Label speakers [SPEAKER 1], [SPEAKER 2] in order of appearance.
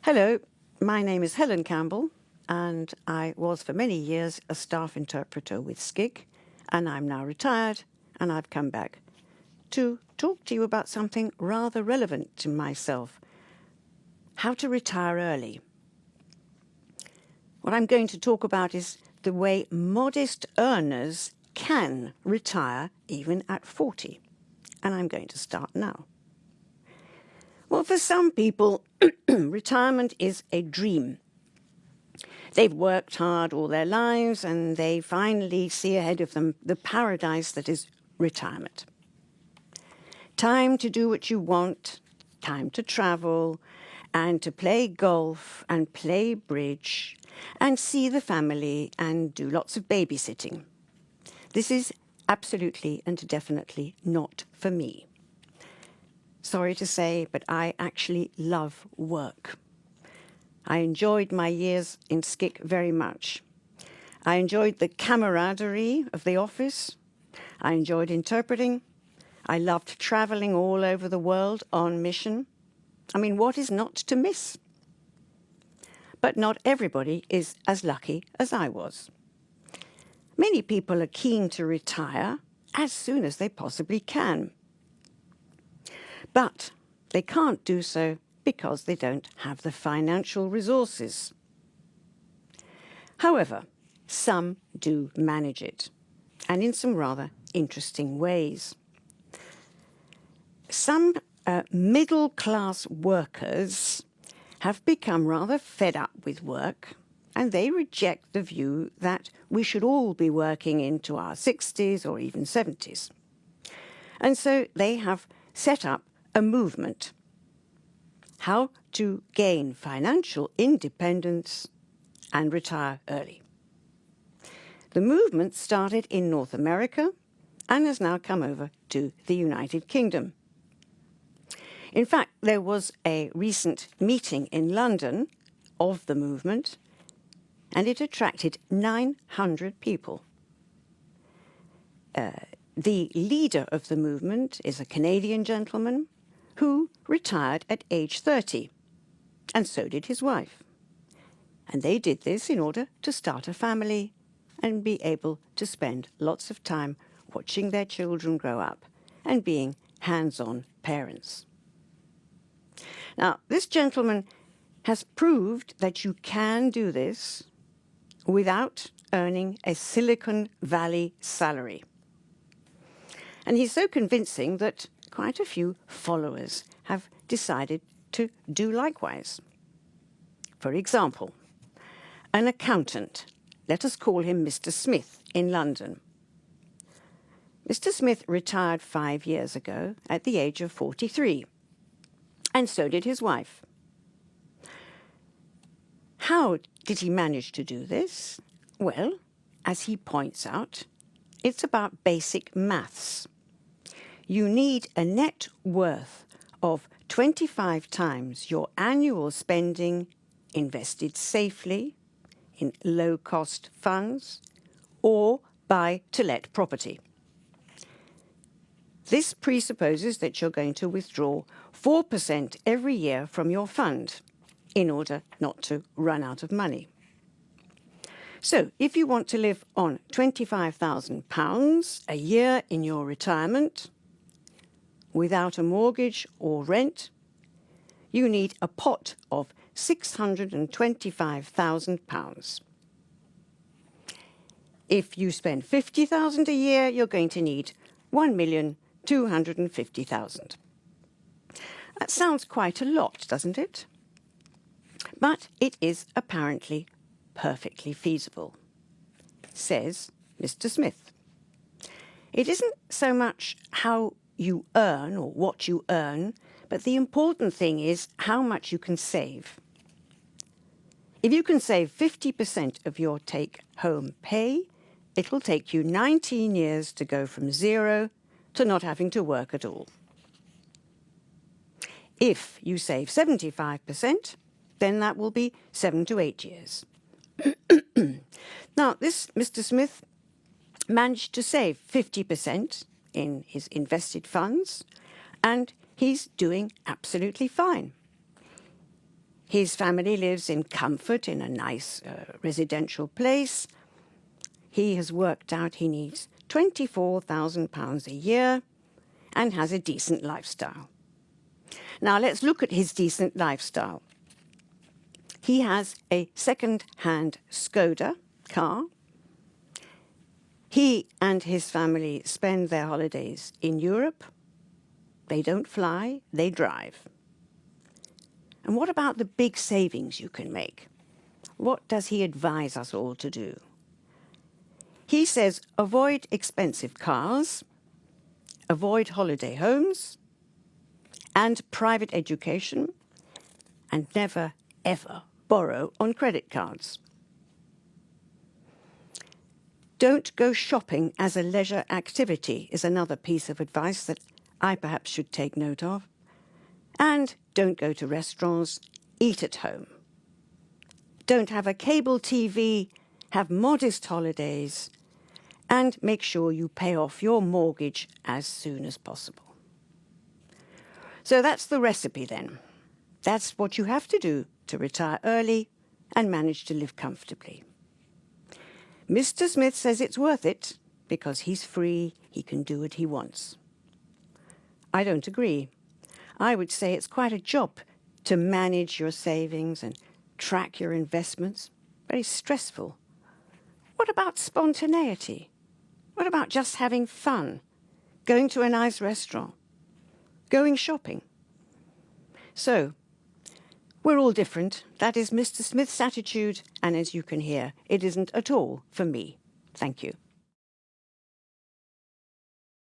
[SPEAKER 1] Hello, my name is Helen Campbell, and I was for many years a staff interpreter with SCIG, and I'm now retired, and I've come back to talk to you about something rather relevant to myself: how to retire early. What I'm going to talk about is the way modest earners can retire even at 40, and I'm going to start now. Well, for some people, retirement is a dream. They've worked hard all their lives and they finally see ahead of them the paradise that is retirement. Time to do what you want, time to travel, and to play golf and play bridge and see the family and do lots of babysitting. This is absolutely and definitely not for me. Sorry to say, but I actually love work. I enjoyed my years in SCIG very much. I enjoyed the camaraderie of the office. I enjoyed interpreting. I loved traveling all over the world on mission. I mean, what is not to miss? But not everybody is as lucky as I was. Many people are keen to retire as soon as they possibly can. But they can't do so because they don't have the financial resources. However, some do manage it, and in some rather interesting ways. Some middle-class workers have become rather fed up with work, and they reject the view that we should all be working into our 60s or even 70s. And so they have set up a movement: how to gain financial independence and retire early. The movement started in North America and has now come over to the United Kingdom. In fact, there was a recent meeting in London of the movement, and it attracted 900 people. The leader of the movement is a Canadian gentleman who retired at age 30, and so did his wife. And they did this in order to start a family and be able to spend lots of time watching their children grow up and being hands-on parents. Now, this gentleman has proved that you can do this without earning a Silicon Valley salary. And he's so convincing that quite a few followers have decided to do likewise. For example, an accountant, let us call him Mr. Smith, in London. Mr. Smith retired 5 years ago at the age of 43, and so did his wife. How did he manage to do this? Well, as he points out, it's about basic maths. You need a net worth of 25 times your annual spending invested safely in low-cost funds or buy-to-let property. This presupposes that you're going to withdraw 4% every year from your fund in order not to run out of money. So if you want to live on £25,000 a year in your retirement, without a mortgage or rent, you need a pot of £625,000. If you spend £50,000 a year, you're going to need £1,250,000. That sounds quite a lot, doesn't it? But it is apparently perfectly feasible, says Mr. Smith. It isn't so much how you earn or what you earn, but the important thing is how much you can save. If you can save 50% of your take-home pay, it'll take you 19 years to go from zero to not having to work at all. If you save 75%, then that will be 7 to 8 years. Now, this Mr. Smith managed to save 50% in his invested funds, and he's doing absolutely fine. His family lives in comfort in a nice residential place. He has worked out he needs £24,000 a year and has a decent lifestyle. Now let's look at his decent lifestyle. He has a second-hand Skoda car. He and his family spend their holidays in Europe. They don't fly, they drive. And what about the big savings you can make? What does he advise us all to do? He says avoid expensive cars, avoid holiday homes, and private education, and never, ever borrow on credit cards. Don't go shopping as a leisure activity is another piece of advice that I perhaps should take note of. And don't go to restaurants, eat at home. Don't have a cable TV, have modest holidays, and make sure you pay off your mortgage as soon as possible. So that's the recipe then. That's what you have to do to retire early and manage to live comfortably. Mr. Smith says it's worth it because he's free, he can do what he wants. I don't agree. I would say it's quite a job to manage your savings and track your investments. Very stressful. What about spontaneity? What about just having fun? Going to a nice restaurant? Going shopping? So, we're all different. That is Mr. Smith's attitude, and as you can hear, it isn't at all for me. Thank you.